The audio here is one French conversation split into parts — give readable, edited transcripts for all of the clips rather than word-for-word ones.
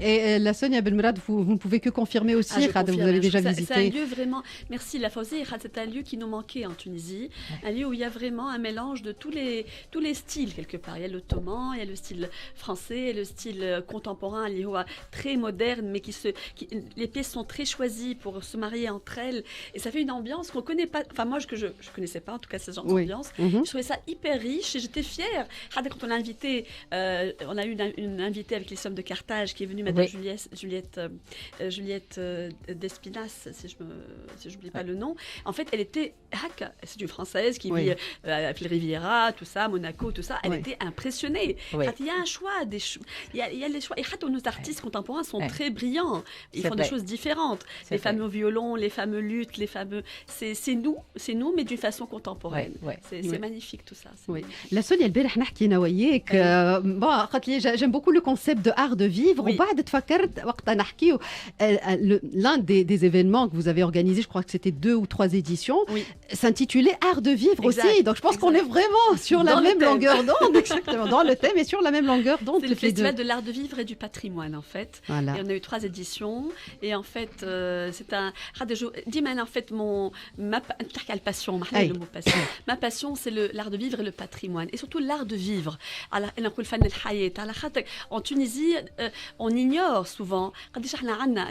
Et la Sonia Belmerad, vous ne pouvez que confirmer aussi, je confirme, vous avez déjà visité. C'est un lieu vraiment, merci la Fawzi, c'est un lieu qui nous manquait en Tunisie, un lieu où il y a vraiment un mélange de tous les styles quelque part. Il y a l'ottoman, il y a le style français, le style contemporain, très moderne, mais les pièces sont très choisies pour se marier entre elles, et ça fait une ambiance qu'on connaît pas, enfin moi que je connaissais pas en tout cas ce genre d'ambiance. Je trouvais ça hyper riche et j'étais fière. Quand on a invité, on a eu une invitée avec les Sommes de Carthage qui est venue, Madame Juliette Despinas, si je n'oublie pas le nom. En fait, elle était c'est une Française qui vit à Riviera, tout ça, Monaco, tout ça. Elle était impressionnée. Il y a un choix, il y a les choix. Et nos artistes contemporains sont très brillants. Ils font des choses différentes. Les fameux violons, les fameux luttes, c'est nous, mais d'une façon contemporaine. C'est magnifique tout ça. La Sonia البارح حكينا وياك قالت لي j'aime beaucoup le concept de art de vivre. وبعد تفكرت وقت نحكيو l'un des événements que vous avez organisé, je crois que c'était 2 ou 3 éditions, s'intitulait Art de vivre aussi. Donc je pense qu'on est vraiment sur la même longueur d'onde, exactement, dans le thème et sur la même longueur d'onde. C'est le festival de l'art de vivre et du patrimoine en fait. Voilà. Et on a eu 3 éditions et en fait c'est un dis-moi en fait ma passion, le mot passion. Ma passion c'est l'art de vivre et le patrimoine et surtout l'art de vivre. En Tunisie, on ignore souvent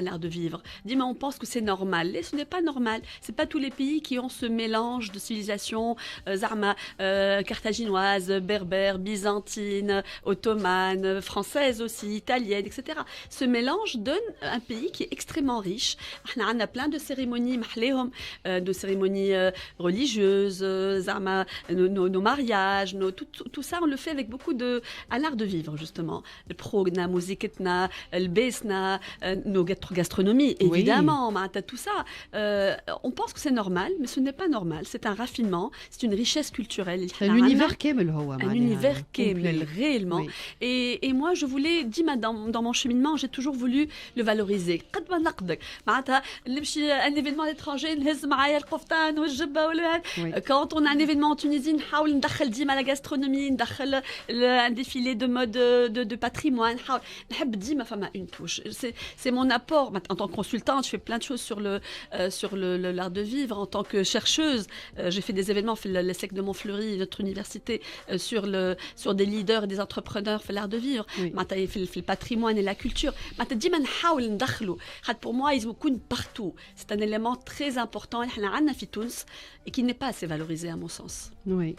l'art de vivre. Dis-moi, on pense que c'est normal. Et ce n'est pas normal. C'est pas tous les pays qui ont ce mélange de civilisation carthaginoise, berbère, byzantine, ottomane, française aussi, italienne, etc. Ce mélange donne un pays qui est extrêmement riche. On a plein de cérémonies, de cérémonies religieuses, nos mariages, tout ça, on le fait avec beaucoup un art de vivre justement. Le progna, musiquetna, le besna, nos gastronomies, évidemment, tout ça. On pense que c'est normal, mais ce n'est pas normal. C'est un raffinement, c'est une richesse culturelle. Un univers كامل un univers كامل, réellement. Et moi, je voulais, dans mon cheminement, j'ai toujours voulu le valoriser. Un événement à l'étranger, quand on a un événement en Tunisie, on a la gastronomie, un défilé de mode de patrimoine. Une touche. C'est mon apport. En tant que consultante, je fais plein de choses sur l'art de vivre. En tant que chercheuse, j'ai fait des événements, fait le SEC de Montfleury, notre université, sur des leaders et des entrepreneurs, fait l'art de vivre. Fait le patrimoine et la culture. Pour moi, ils sont partout. C'est un élément très important et qui n'est pas assez valorisé à mon sens. Oui.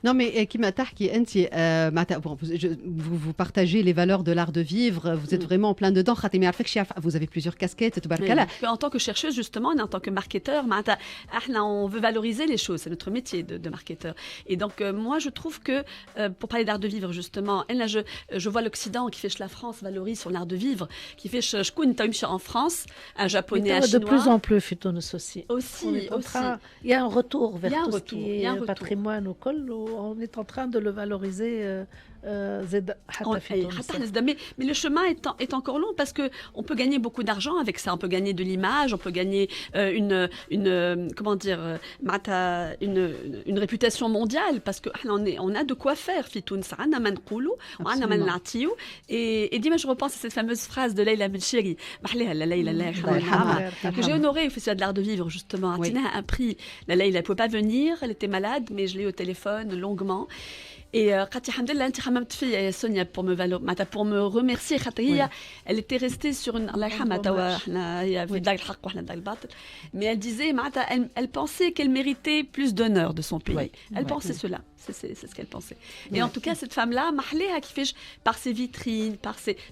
Non, mais Kima Tahki, vous partagez les valeurs de l'art de vivre, vous êtes vraiment en plein dedans. Vous avez plusieurs casquettes. En tant que chercheuse, justement, et en tant que marketeur, on veut valoriser les choses. C'est notre métier de marketeur. Et donc, moi, je trouve que, pour parler d'art de vivre, justement, je vois l'Occident qui fait la France valorise son art de vivre, qui fait en France, un japonais, un chinois. De plus en plus, Fitounes aussi. Il y a un retour vers tout ce qui est patrimoine au col. On est en train de le valoriser. Mais le chemin est encore long parce que on peut gagner beaucoup d'argent avec ça. On peut gagner de l'image, on peut gagner une réputation mondiale parce que on a de quoi faire. Et dis-moi, je repense à cette fameuse phrase de Leila Benchiri que j'ai honorée au Festival de l'art de vivre justement. Atina a un prix. Leila ne pouvait pas venir, elle était malade, mais je l'ai eu au téléphone longuement. Et Sonia pour me remercier. Elle était restée sur une mais elle disait elle pensait qu'elle méritait plus d'honneur de son pays. Elle pensait cela. C'est ce qu'elle pensait. Et en tout cas, cette femme-là, qui fait par ses vitrines,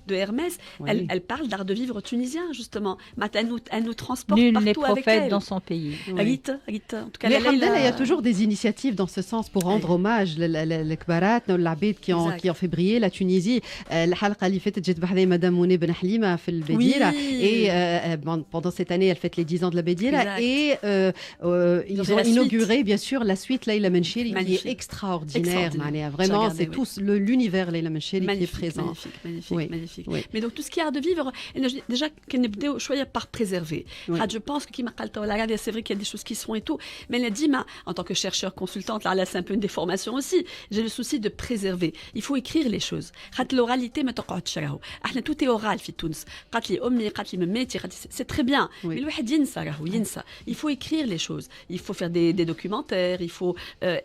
de Hermès, elle parle d'art de vivre tunisien, justement. Elle nous transporte Nul partout n'est prophète avec elle. dans son pays. Rita, en tout cas, mais il y a toujours des initiatives dans ce sens pour rendre hommage les Kbarat, l'Abid qui ont fait briller la Tunisie. الحلقة اللي فاتت جيت بحذايا مدام منى بن حليمة في البديرة et pendant cette année elle fête les 10 ans de la Bedira et ils ont inauguré bien sûr la suite Leila Menchiri qui est extraordinaire. Vraiment c'est tout l'univers Leila Menchiri qui est présent. Magnifique. Mais donc tout ce qui est art de vivre déjà qu'elle n'est choisi par préserver. Je pense que c'est vrai qu'il y a des choses qui se font et tout, mais elle a dit en tant que chercheur consultante là c'est un peu une déformation aussi. J'ai le souci de préserver. Il faut écrire les choses. L'oralité, tout est oral في تونس. C'est très bien. Mais il faut écrire les choses. Il faut faire des documentaires.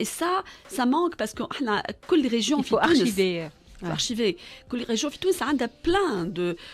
Et ça manque parce que كل région il faut archiver. archiver. Que les régions في تونس عندها plein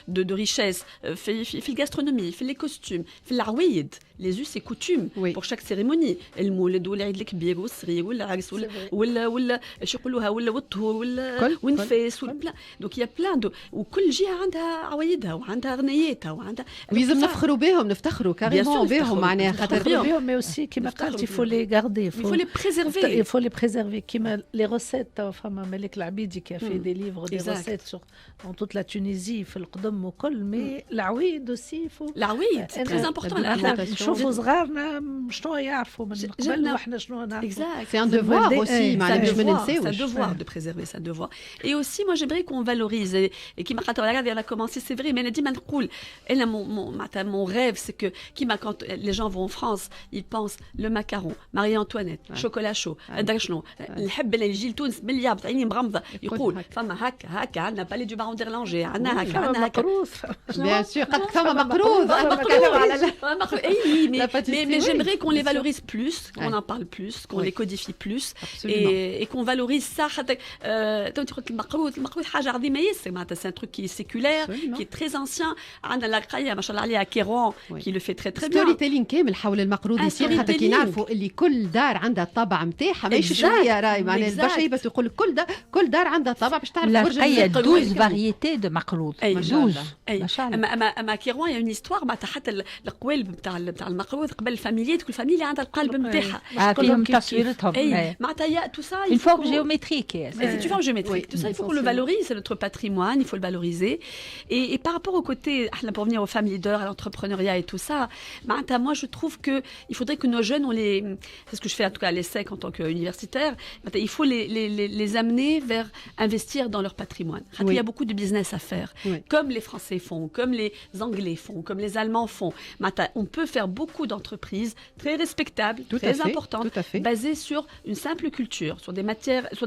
de richesses. في الgastronomie, في les costumes, في العوايد, les us et coutumes pour chaque cérémonie. المولد والعيد الكبير والصغير والعرس ولا شو يقولوها ولا والطهور ولا والنفاس والبلا. Donc il y a plein de وكل جهة عندها عوايدها وعندها غنياتها وعندها. ولازم نفخروا بهم نفتخروا كاريمون بهم معناها خاطر بهم mais aussi كما قلت il faut les garder. Il faut les préserver. Il faut les préserver كما les recettes فما ملك العبيدي qui a fait des livres des recettes dans toute la Tunisie في القدم وكل mais العويد aussi il faut. العويد c'est très important. نشوفوا صغارنا شنو يعرفوا من قبل وحنا شنو نعرفوا. C'est un devoir aussi معناها باش ما ننساوش. C'est un devoir de préserver, c'est un devoir. Et aussi moi j'aimerais qu'on valorise et qui m'a regardé elle a commencé c'est vrai mais elle a dit manqoul. Elle mon rêve c'est que quand les gens vont en France, ils pensent le macaron, Marie-Antoinette, chocolat chaud, داكشنو الحب اللي يجي لتونس مليار عيني مغمضه يقول فما هكا عندنا بالي دو بارون ديرلانجي عندنا هكا مقروض. Bien sûr قد فما مقروض mais j'aimerais qu'on les valorise plus, qu'on en parle plus, qu'on les codifie plus et qu'on valorise ça. C'est un truc qui est séculaire, qui est très ancien. À Kérouan, qui le fait très très bien. ستوري كامل حول المقروض يصير حتى كي نعرفوا اللي كل دار عندها الطابع نتاعها ماشي شويه راي معناها البرشا يبس يقول كل دار عندها طابع باش تعرف برج. Il y a 12 variétés de مقروض. 12 ما شاء الله. اما كيروان il y a une histoire معناتها حتى القوالب بتاع المقروض قبل الفاميليات كل فاميليا عندها القالب نتاعها فيهم تصويرتهم. معناتها tout ça une forme géométrique. C'est une forme géométrique. Tout ça, il faut qu'on le valorise. C'est notre patrimoine, il faut le valoriser. Et par rapport au côté, pour revenir aux femmes leaders, à l'entrepreneuriat et tout ça, moi je trouve qu'il faudrait que nos jeunes, c'est ce que je fais en tout cas à l'ESSEC en tant qu'universitaire, il faut les amener vers investir dans leur patrimoine. Il y a beaucoup de business à faire, comme les Français font, comme les Anglais font, comme les Allemands font. On peut faire beaucoup d'entreprises très respectables, très importantes, basées sur une simple culture, sur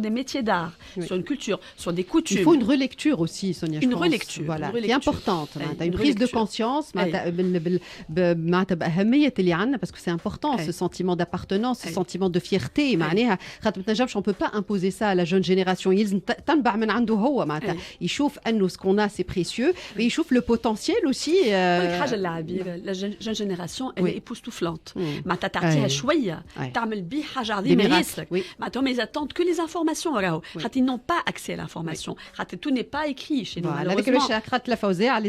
des métiers d'art, sur une culture, sur des coutumes. Il faut une relecture aussi, Sonia, je pense. Relecture. Voilà, qui est importante. Une prise de conscience, parce que c'est important, ce sentiment d'appartenance, ce sentiment de fierté. On ne peut pas imposer ça à la jeune génération. Il chauffe ce qu'on a, c'est précieux, mais il chauffe le potentiel aussi. La jeune génération, elle est époustouflante. Mais ils attendent que les informations. Ils n'ont pas accès à l'information. Tout n'est pas écrit chez nous.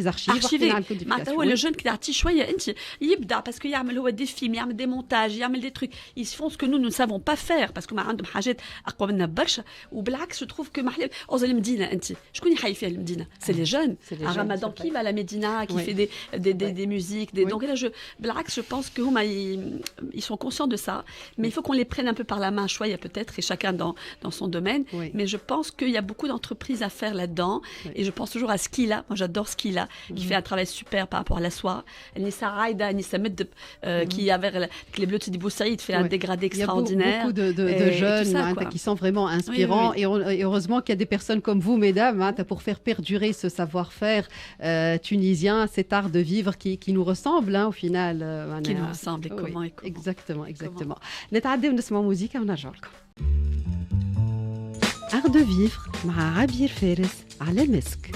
Les archives. Le jeune qui est شوية انت يبدع parce que يعمل هو des films, يعمل des montages, يعمل des trucs. Ils font ce que nous ne savons pas faire parce que ما عندهم حاجات أقوى منا برشا. وبالعكس je trouve que محلي أوزل المدينة أنت شكون يحيي فيها المدينة؟ C'est les jeunes. Ramadan qui va à la Médina, qui fait des musiques, donc là بالعكس je pense que ils sont conscients de ça, mais il faut qu'on les prenne un peu par la main, شوية peut-être, et chacun dans son domaine. Mais je pense qu'il y a beaucoup d'entreprises à faire là-dedans, et je pense toujours à Skila. Moi j'adore Skila, qui fait un travail super par rapport à la soie. Nissa Raïda, Nissa Med, qui avec les Bleus de Boussaïd fait un dégradé extraordinaire. Il y a beaucoup de jeunes qui sont vraiment inspirants, et heureusement qu'il y a des personnes comme vous, mesdames, pour faire perdurer ce savoir-faire tunisien, cet art de vivre qui nous ressemble au final. Qui nous ressemble et comment. Exactement. نتعداو نسمعوا موسيقى ونرجعوا لكم. Art de vivre مع عبير فارس على مسك.